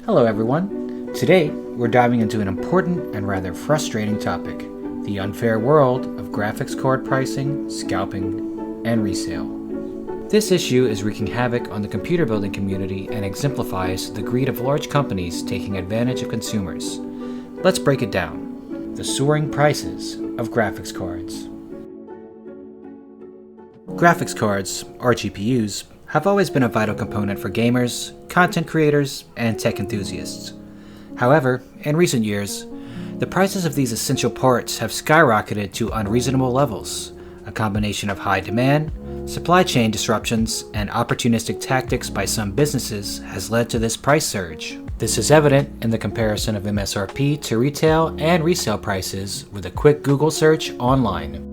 Hello everyone. Today, we're diving into an important and rather frustrating topic, the unfair world of graphics card pricing, scalping, and resale. This issue is wreaking havoc on the computer building community and exemplifies the greed of large companies taking advantage of consumers. Let's break it down. The soaring prices of graphics cards. Graphics cards, or GPUs, have always been a vital component for gamers, content creators, and tech enthusiasts. However, in recent years, the prices of these essential parts have skyrocketed to unreasonable levels. A combination of high demand, supply chain disruptions, and opportunistic tactics by some businesses has led to this price surge. This is evident in the comparison of MSRP to retail and resale prices with a quick Google search online.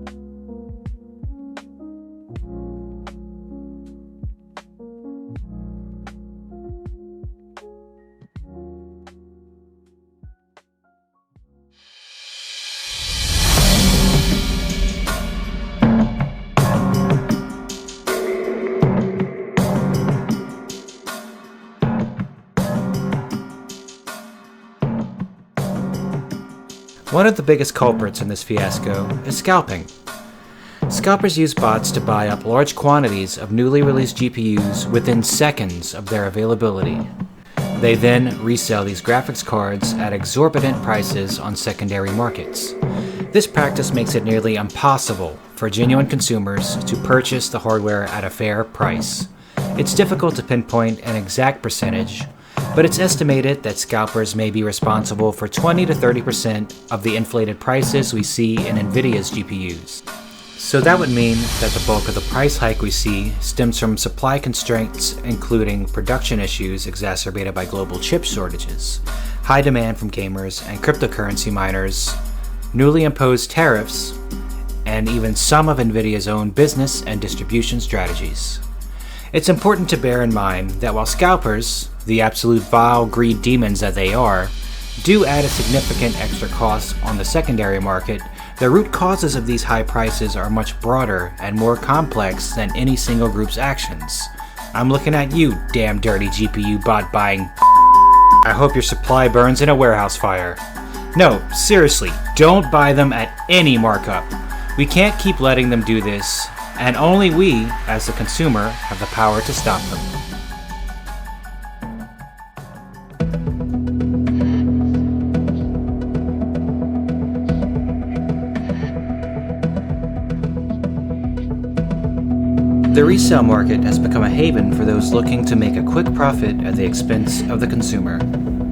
One of the biggest culprits in this fiasco is scalping. Scalpers use bots to buy up large quantities of newly released GPUs within seconds of their availability. They then resell these graphics cards at exorbitant prices on secondary markets. This practice makes it nearly impossible for genuine consumers to purchase the hardware at a fair price. It's difficult to pinpoint an exact percentage, but it's estimated that scalpers may be responsible for 20 to 30% of the inflated prices we see in NVIDIA's GPUs. So that would mean that the bulk of the price hike we see stems from supply constraints, including production issues exacerbated by global chip shortages, high demand from gamers and cryptocurrency miners, newly imposed tariffs, and even some of NVIDIA's own business and distribution strategies. It's important to bear in mind that while scalpers, the absolute vile greed demons that they are, do add a significant extra cost on the secondary market, the root causes of these high prices are much broader and more complex than any single group's actions. I'm looking at you, damn dirty GPU bot buying. I hope your supply burns in a warehouse fire. No, seriously, don't buy them at any markup. We can't keep letting them do this, and only we, as the consumer, have the power to stop them. The resale market has become a haven for those looking to make a quick profit at the expense of the consumer.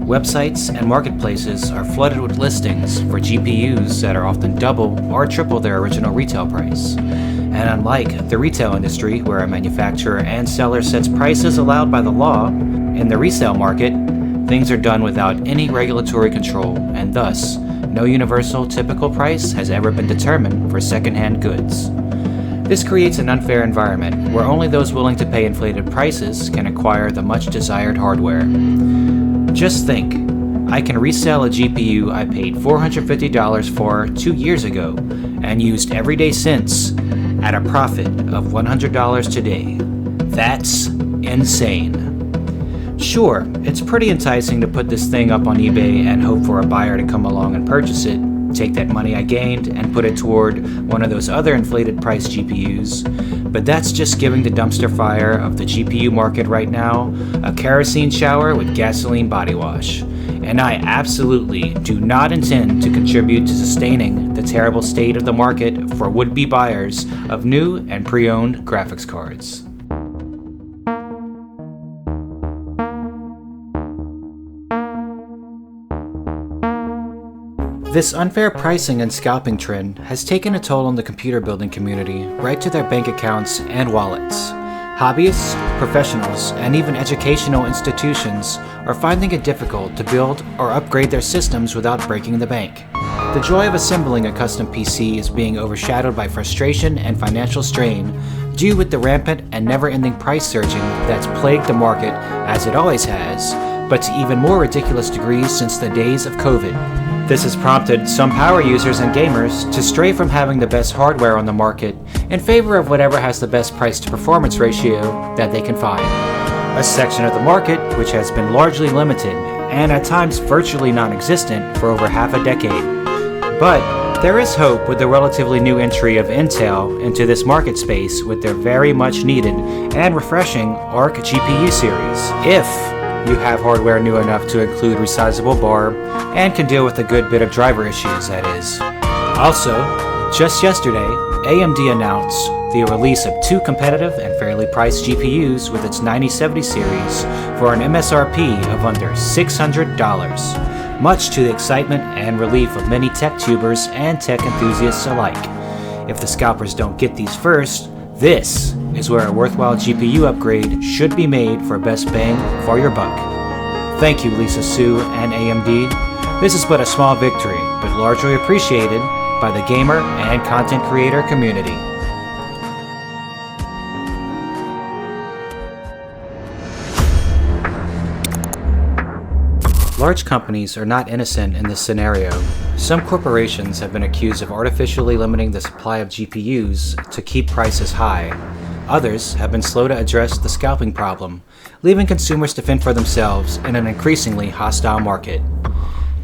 Websites and marketplaces are flooded with listings for GPUs that are often double or triple their original retail price. And unlike the retail industry, where a manufacturer and seller sets prices allowed by the law, in the resale market, things are done without any regulatory control, and thus, no universal typical price has ever been determined for secondhand goods. This creates an unfair environment where only those willing to pay inflated prices can acquire the much desired hardware. Just think, I can resell a GPU I paid $450 for 2 years ago and used every day since at a profit of $100 today. That's insane. Sure, it's pretty enticing to put this thing up on eBay and hope for a buyer to come along and purchase it, take that money I gained and put it toward one of those other inflated price GPUs, but that's just giving the dumpster fire of the GPU market right now a kerosene shower with gasoline body wash. And I absolutely do not intend to contribute to sustaining the terrible state of the market for would-be buyers of new and pre-owned graphics cards. This unfair pricing and scalping trend has taken a toll on the computer building community right to their bank accounts and wallets. Hobbyists, professionals, and even educational institutions are finding it difficult to build or upgrade their systems without breaking the bank. The joy of assembling a custom PC is being overshadowed by frustration and financial strain due with the rampant and never-ending price surging that's plagued the market as it always has, but to even more ridiculous degrees since the days of COVID. This has prompted some power users and gamers to stray from having the best hardware on the market in favor of whatever has the best price to performance ratio that they can find. a section of the market which has been largely limited and at times virtually non-existent for over half a decade. But there is hope with the relatively new entry of Intel into this market space with their very much needed and refreshing Arc GPU series, if you have hardware new enough to include resizable bar and can deal with a good bit of driver issues, that is. Also, just yesterday, AMD announced the release of 2 competitive and fairly priced GPUs with its 9070 series for an MSRP of under $600, much to the excitement and relief of many tech tubers and tech enthusiasts alike. If the scalpers don't get these first, this is where a worthwhile GPU upgrade should be made for best bang for your buck. Thank you, Lisa Su and AMD. This is but a small victory, but largely appreciated by the gamer and content creator community. Large companies are not innocent in this scenario. Some corporations have been accused of artificially limiting the supply of GPUs to keep prices high. Others have been slow to address the scalping problem, leaving consumers to fend for themselves in an increasingly hostile market.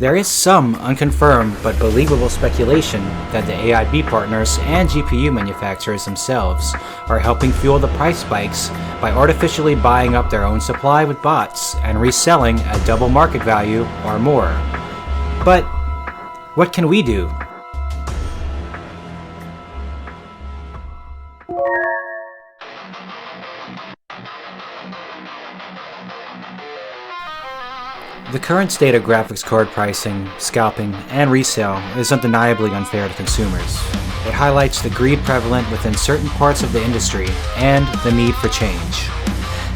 There is some unconfirmed but believable speculation that the AIB partners and GPU manufacturers themselves are helping fuel the price spikes by artificially buying up their own supply with bots and reselling at double market value or more. But what can we do? The current state of graphics card pricing, scalping, and resale is undeniably unfair to consumers. It highlights the greed prevalent within certain parts of the industry and the need for change.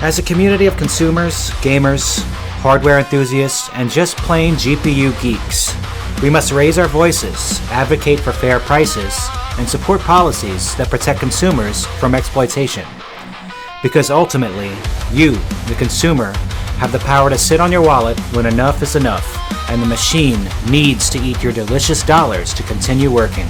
As a community of consumers, gamers, hardware enthusiasts, and just plain GPU geeks, we must raise our voices, advocate for fair prices, and support policies that protect consumers from exploitation. Because ultimately, you, the consumer, have the power to sit on your wallet when enough is enough, and the machine needs to eat your delicious dollars to continue working.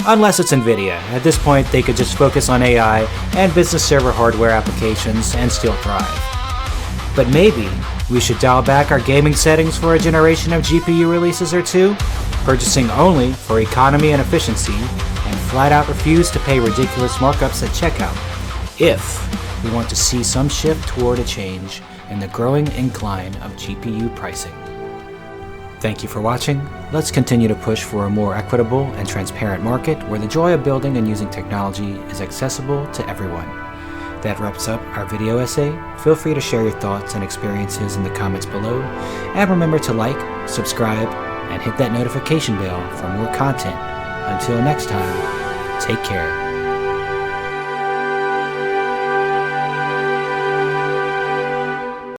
Unless it's Nvidia. At this point, they could just focus on AI and business server hardware applications and still thrive. But maybe we should dial back our gaming settings for a generation of GPU releases or two, purchasing only for economy and efficiency, and flat out refuse to pay ridiculous markups at checkout, if we want to see some shift toward a change in the growing incline of GPU pricing. Thank you for watching. Let's continue to push for a more equitable and transparent market where the joy of building and using technology is accessible to everyone. That wraps up our video essay. Feel free to share your thoughts and experiences in the comments below, and remember to like, subscribe, and hit that notification bell for more content. Until next time, take care.